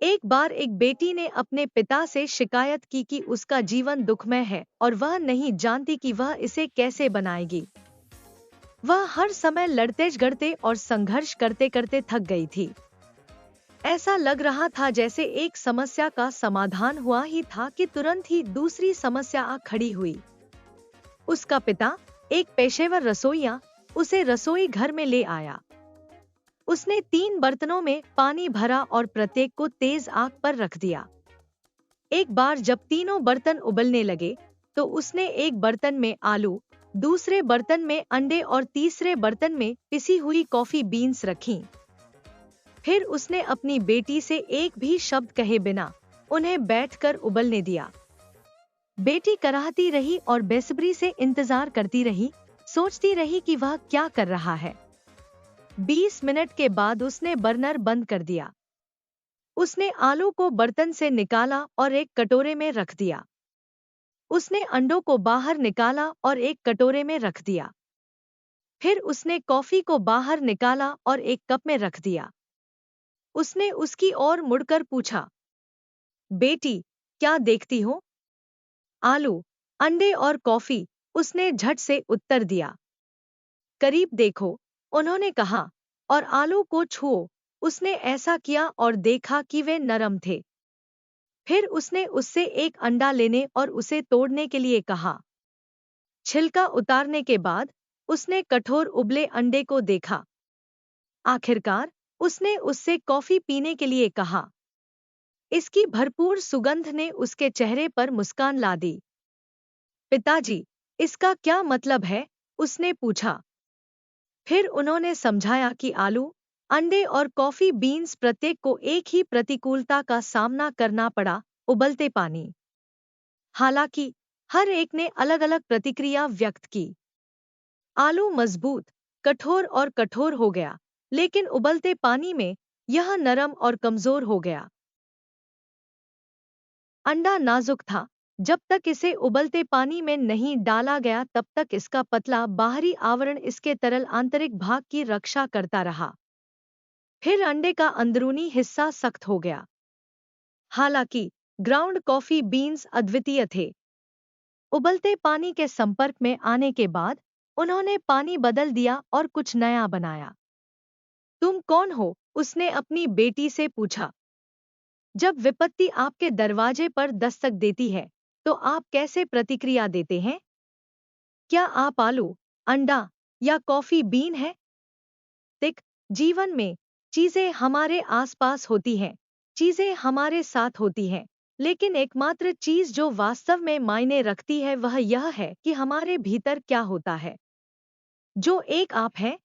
एक बार एक बेटी ने अपने पिता से शिकायत की कि उसका जीवन दुखमय है और वह नहीं जानती कि वह इसे कैसे बनाएगी। वह हर समय लड़ते झगड़ते और संघर्ष करते करते थक गई थी। ऐसा लग रहा था जैसे एक समस्या का समाधान हुआ ही था कि तुरंत ही दूसरी समस्या आ खड़ी हुई। उसका पिता, एक पेशेवर रसोइया, उसे रसोई घर में ले आया। उसने 3 बर्तनों में पानी भरा और प्रत्येक को तेज आग पर रख दिया। एक बार जब तीनों बर्तन उबलने लगे, तो उसने एक बर्तन में आलू, दूसरे बर्तन में अंडे और तीसरे बर्तन में पिसी हुई कॉफी बीन्स रखीं। फिर उसने अपनी बेटी से एक भी शब्द कहे बिना उन्हें बैठकर उबलने दिया। बेटी कराहती रही और बेसब्री से इंतजार करती रही, सोचती रही कि वह क्या कर रहा है। 20 मिनट के बाद उसने बर्नर बंद कर दिया। उसने आलू को बर्तन से निकाला और एक कटोरे में रख दिया। उसने अंडों को बाहर निकाला और एक कटोरे में रख दिया। फिर उसने कॉफी को बाहर निकाला और एक कप में रख दिया। उसने उसकी ओर मुड़कर पूछा, बेटी, क्या देखती हो? आलू, अंडे और कॉफी, उसने झट से उत्तर दिया। करीब देखो, उन्होंने कहा, और आलू को छुओ। उसने ऐसा किया और देखा कि वे नरम थे। फिर उसने उससे एक अंडा लेने और उसे तोड़ने के लिए कहा। छिलका उतारने के बाद उसने कठोर उबले अंडे को देखा। आखिरकार उसने उससे कॉफी पीने के लिए कहा। इसकी भरपूर सुगंध ने उसके चेहरे पर मुस्कान ला दी। पिताजी, इसका क्या मतलब है? उसने पूछा। फिर उन्होंने समझाया कि आलू, अंडे और कॉफी बीन्स प्रत्येक को एक ही प्रतिकूलता का सामना करना पड़ा, उबलते पानी। हालांकि हर एक ने अलग अलग प्रतिक्रिया व्यक्त की। आलू मजबूत, कठोर हो गया, लेकिन उबलते पानी में यह नरम और कमजोर हो गया। अंडा नाजुक था, जब तक इसे उबलते पानी में नहीं डाला गया तब तक इसका पतला बाहरी आवरण इसके तरल आंतरिक भाग की रक्षा करता रहा। फिर अंडे का अंदरूनी हिस्सा सख्त हो गया। हालांकि ग्राउंड कॉफी बीन्स अद्वितीय थे। उबलते पानी के संपर्क में आने के बाद उन्होंने पानी बदल दिया और कुछ नया बनाया। तुम कौन हो? उसने अपनी बेटी से पूछा। जब विपत्ति आपके दरवाजे पर दस्तक देती है, तो आप कैसे प्रतिक्रिया देते हैं? क्या आप आलू, अंडा या कॉफी बीन हैं? तिक, जीवन में चीजें हमारे आसपास होती हैं, चीजें हमारे साथ होती हैं, लेकिन एकमात्र चीज जो वास्तव में मायने रखती है वह यह है कि हमारे भीतर क्या होता है। जो एक आप है,